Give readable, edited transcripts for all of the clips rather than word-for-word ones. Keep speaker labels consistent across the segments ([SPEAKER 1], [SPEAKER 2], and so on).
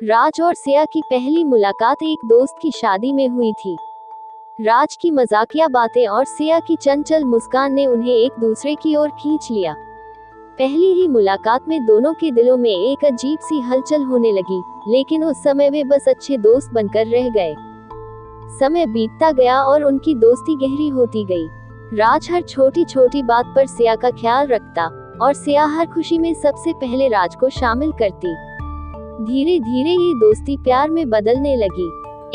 [SPEAKER 1] राज और सिया की पहली मुलाकात एक दोस्त की शादी में हुई थी। राज की मजाकिया बातें और सिया की चंचल मुस्कान ने उन्हें एक दूसरे की ओर खींच लिया। पहली ही मुलाकात में दोनों के दिलों में एक अजीब सी हलचल होने लगी, लेकिन उस समय वे बस अच्छे दोस्त बनकर रह गए। समय बीतता गया और उनकी दोस्ती गहरी होती गई। राज हर छोटी छोटी बात पर सिया का ख्याल रखता और सिया हर खुशी में सबसे पहले राज को शामिल करती। धीरे धीरे ये दोस्ती प्यार में बदलने लगी।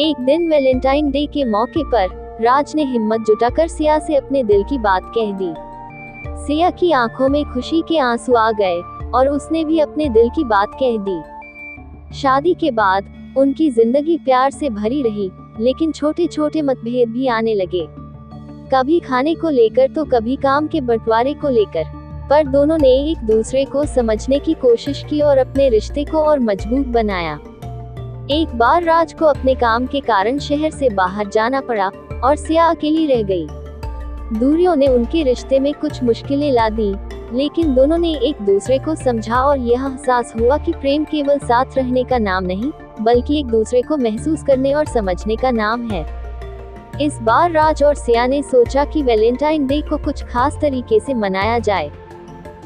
[SPEAKER 1] एक दिन वैलेंटाइन डे के मौके पर राज ने हिम्मत जुटाकर सिया से अपने दिल की बात कह दी। सिया की आंखों में खुशी के आंसू आ गए और उसने भी अपने दिल की बात कह दी। शादी के बाद उनकी जिंदगी प्यार से भरी रही, लेकिन छोटे छोटे मतभेद भी आने लगे। कभी खाने को लेकर तो कभी काम के बंटवारे को लेकर, पर दोनों ने एक दूसरे को समझने की कोशिश की और अपने रिश्ते को और मजबूत बनाया। एक बार राज को अपने काम के कारण शहर से बाहर जाना पड़ा और सिया अकेली रह गई। दूरियों ने उनके रिश्ते में कुछ मुश्किलें ला दी, लेकिन दोनों ने एक दूसरे को समझा और यह एहसास हुआ कि प्रेम केवल साथ रहने का नाम नहीं, बल्कि एक दूसरे को महसूस करने और समझने का नाम है। इस बार राज और सिया ने सोचा कि वैलेंटाइन डे को कुछ खास तरीके से मनाया जाए।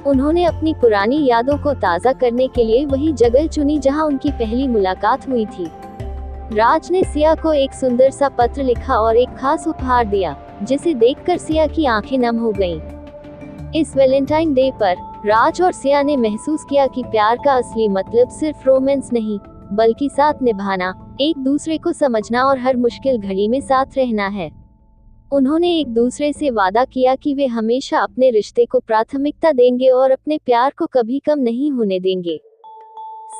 [SPEAKER 1] उन्होंने अपनी पुरानी यादों को ताज़ा करने के लिए वही जगह चुनी जहां उनकी पहली मुलाकात हुई थी। राज ने सिया को एक सुंदर सा पत्र लिखा और एक खास उपहार दिया, जिसे देखकर सिया की आंखें नम हो गईं। इस वैलेंटाइन डे पर राज और सिया ने महसूस किया कि प्यार का असली मतलब सिर्फ रोमांस नहीं, बल्कि साथ निभाना, एक दूसरे को समझना और हर मुश्किल घड़ी में साथ रहना है। उन्होंने एक दूसरे से वादा किया कि वे हमेशा अपने रिश्ते को प्राथमिकता देंगे और अपने प्यार को कभी कम नहीं होने देंगे।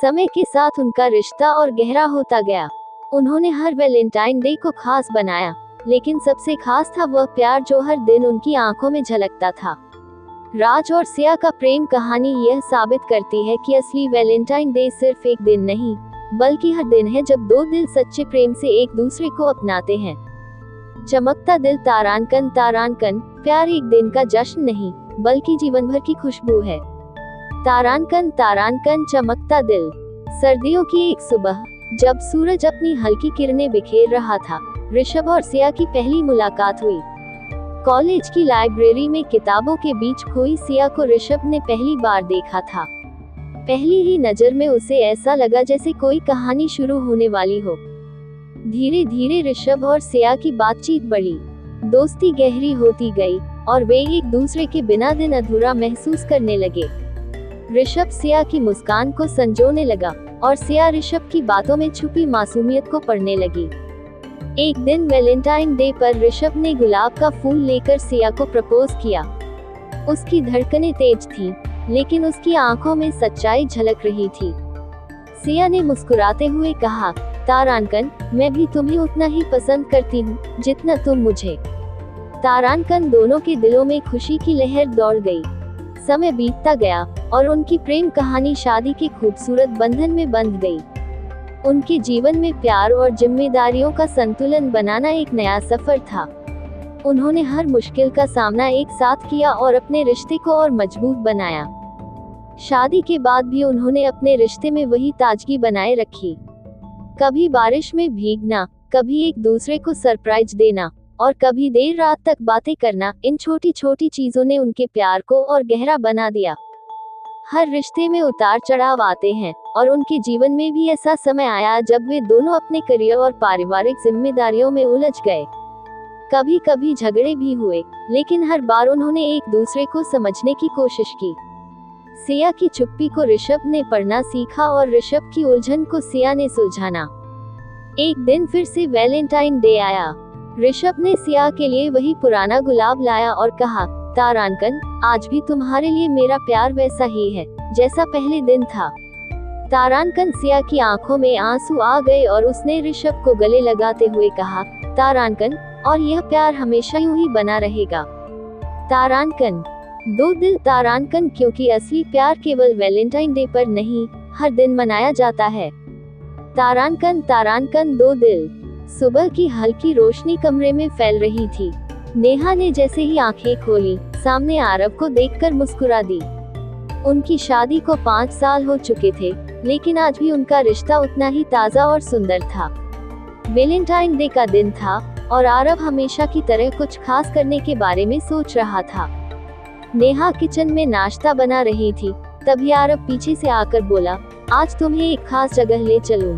[SPEAKER 1] समय के साथ उनका रिश्ता और गहरा होता गया। उन्होंने हर वैलेंटाइन डे को खास बनाया, लेकिन सबसे खास था वह प्यार जो हर दिन उनकी आंखों में झलकता था। राज और सिया का प्रेम कहानी यह साबित करती है कि असली वैलेंटाइन डे सिर्फ एक दिन नहीं, बल्कि हर दिन है जब दो दिल सच्चे प्रेम से एक दूसरे को अपनाते हैं। चमकता दिल तारांकन तारांकन, प्यार एक दिन का जश्न नहीं, बल्कि जीवन भर की खुशबू है। तारांकन तारांकन, चमकता दिल। सर्दियों की एक सुबह, जब सूरज अपनी हल्की किरणें बिखेर रहा था, ऋषभ और सिया की पहली मुलाकात हुई। कॉलेज की लाइब्रेरी में किताबों के बीच खोई सिया को ऋषभ ने पहली बार देखा था। पहली ही नजर में उसे ऐसा लगा जैसे कोई कहानी शुरू होने वाली हो। धीरे धीरे ऋषभ और सिया की बातचीत बढ़ी, दोस्ती गहरी होती गई और वे एक दूसरे के बिना दिन अधूरा महसूस करने लगे। ऋषभ सिया की मुस्कान को संजोने लगा और सिया ऋषभ की बातों में छुपी मासूमियत को पढ़ने लगी। एक दिन वैलेंटाइन डे पर ऋषभ ने गुलाब का फूल लेकर सिया को प्रपोज किया। उसकी धड़कनें तेज थीं, लेकिन उसकी आंखों में सच्चाई झलक रही थी। सिया ने मुस्कुराते हुए कहा, तारांकन, मैं भी तुम्हें उतना ही पसंद करती हूँ जितना तुम मुझे। तारांकन, दोनों के दिलों में खुशी की लहर दौड़ गई। समय बीतता गया और उनकी प्रेम कहानी शादी के खूबसूरत बंधन में बंध गई। उनके जीवन में प्यार और जिम्मेदारियों का संतुलन बनाना एक नया सफर था। उन्होंने हर मुश्किल का सामना एक साथ किया और अपने रिश्ते को और मजबूत बनाया। शादी के बाद भी उन्होंने अपने रिश्ते में वही ताजगी बनाए रखी। कभी बारिश में भीगना, कभी एक दूसरे को सरप्राइज देना और कभी देर रात तक बातें करना, इन छोटी छोटी चीजों ने उनके प्यार को और गहरा बना दिया। हर रिश्ते में उतार चढ़ाव आते हैं और उनके जीवन में भी ऐसा समय आया जब वे दोनों अपने करियर और पारिवारिक जिम्मेदारियों में उलझ गए। कभी कभी झगड़े भी हुए, लेकिन हर बार उन्होंने एक दूसरे को समझने की कोशिश की। सिया की चुप्पी को ऋषभ ने पढ़ना सीखा और ऋषभ की उलझन को सिया ने सुलझाना। एक दिन फिर से वैलेंटाइन डे आया। ऋषभ ने सिया के लिए वही पुराना गुलाब लाया और कहा, तारांकन, आज भी तुम्हारे लिए मेरा प्यार वैसा ही है जैसा पहले दिन था। तारांकन, सिया की आंखों में आंसू आ गए और उसने ऋषभ को गले लगाते हुए कहा, तारांकन, और यह प्यार हमेशा यूं ही बना रहेगा। तारांकन, दो दिल तारांकन, क्योंकि असली प्यार केवल वैलेंटाइन डे पर नहीं, हर दिन मनाया जाता है। तारांकन तारांकन, दो दिल। सुबह की हल्की रोशनी कमरे में फैल रही थी। नेहा ने जैसे ही आंखें खोली, सामने आरव को देखकर मुस्कुरा दी। उनकी शादी को 5 साल हो चुके थे, लेकिन आज भी उनका रिश्ता उतना ही ताज़ा और सुंदर था। वैलेंटाइन डे का दिन था और आरव हमेशा की तरह कुछ खास करने के बारे में सोच रहा था। नेहा किचन में नाश्ता बना रही थी, तभी आरव पीछे से आकर बोला, आज तुम्हें एक खास जगह ले चलूं।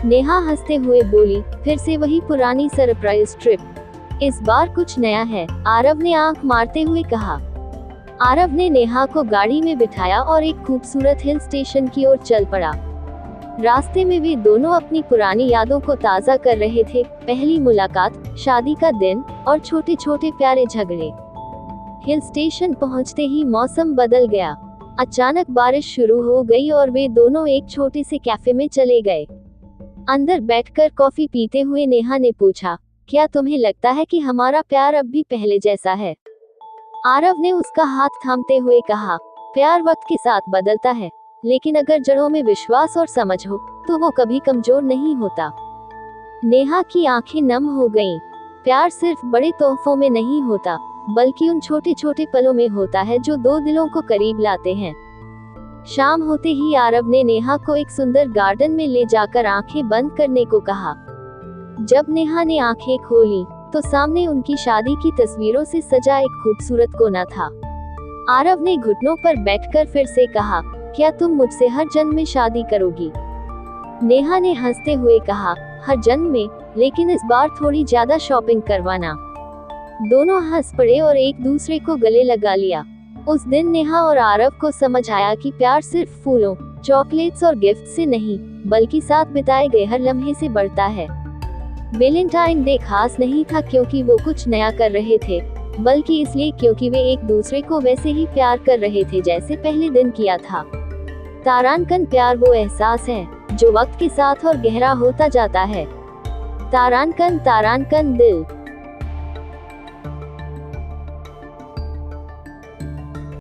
[SPEAKER 1] नेहा हंसते हुए बोली, फिर से वही पुरानी सरप्राइज ट्रिप। इस बार कुछ नया है, आरव ने आंख मारते हुए कहा। आरव ने नेहा को गाड़ी में बिठाया और एक खूबसूरत हिल स्टेशन की ओर चल पड़ा। रास्ते में वे दोनों अपनी पुरानी यादों को ताज़ा कर रहे थे, पहली मुलाकात, शादी का दिन और छोटे छोटे प्यारे झगड़े। हिल स्टेशन पहुंचते ही मौसम बदल गया। अचानक बारिश शुरू हो गई और वे दोनों एक छोटे से कैफे में चले गए। अंदर बैठकर कॉफी पीते हुए नेहा ने पूछा, क्या तुम्हें लगता है कि हमारा प्यार अब भी पहले जैसा है? आरव ने उसका हाथ थामते हुए कहा, प्यार वक्त के साथ बदलता है, लेकिन अगर जड़ों में विश्वास और समझ हो तो वो कभी कमजोर नहीं होता। नेहा की आंखें नम हो गईं। प्यार सिर्फ बड़े तोहफों में नहीं होता, बल्कि उन छोटे छोटे पलों में होता है जो दो दिलों को करीब लाते हैं। शाम होते ही आरव ने नेहा को एक सुंदर गार्डन में ले जाकर आंखें बंद करने को कहा। जब नेहा ने आंखें खोली तो सामने उनकी शादी की तस्वीरों से सजा एक खूबसूरत कोना था। आरव ने घुटनों पर बैठकर फिर से कहा, क्या तुम मुझसे हर जन्म में शादी करोगी? नेहा ने हंसते हुए कहा, हर जन्म में, लेकिन इस बार थोड़ी ज्यादा शॉपिंग करवाना। दोनों हंस पड़े और एक दूसरे को गले लगा लिया। उस दिन नेहा और आरव को समझ आया कि प्यार सिर्फ फूलों, चॉकलेट्स और गिफ्ट से नहीं, बल्कि साथ बिताए गए हर लम्हे से बढ़ता है। वैलेंटाइन डे खास नहीं था क्योंकि वो कुछ नया कर रहे थे, बल्कि इसलिए क्योंकि वे एक दूसरे को वैसे ही प्यार कर रहे थे जैसे पहले दिन किया था। तारांकन प्यार वो एहसास है जो वक्त के साथ और गहरा होता जाता है। तारांकन तारांकन दिल।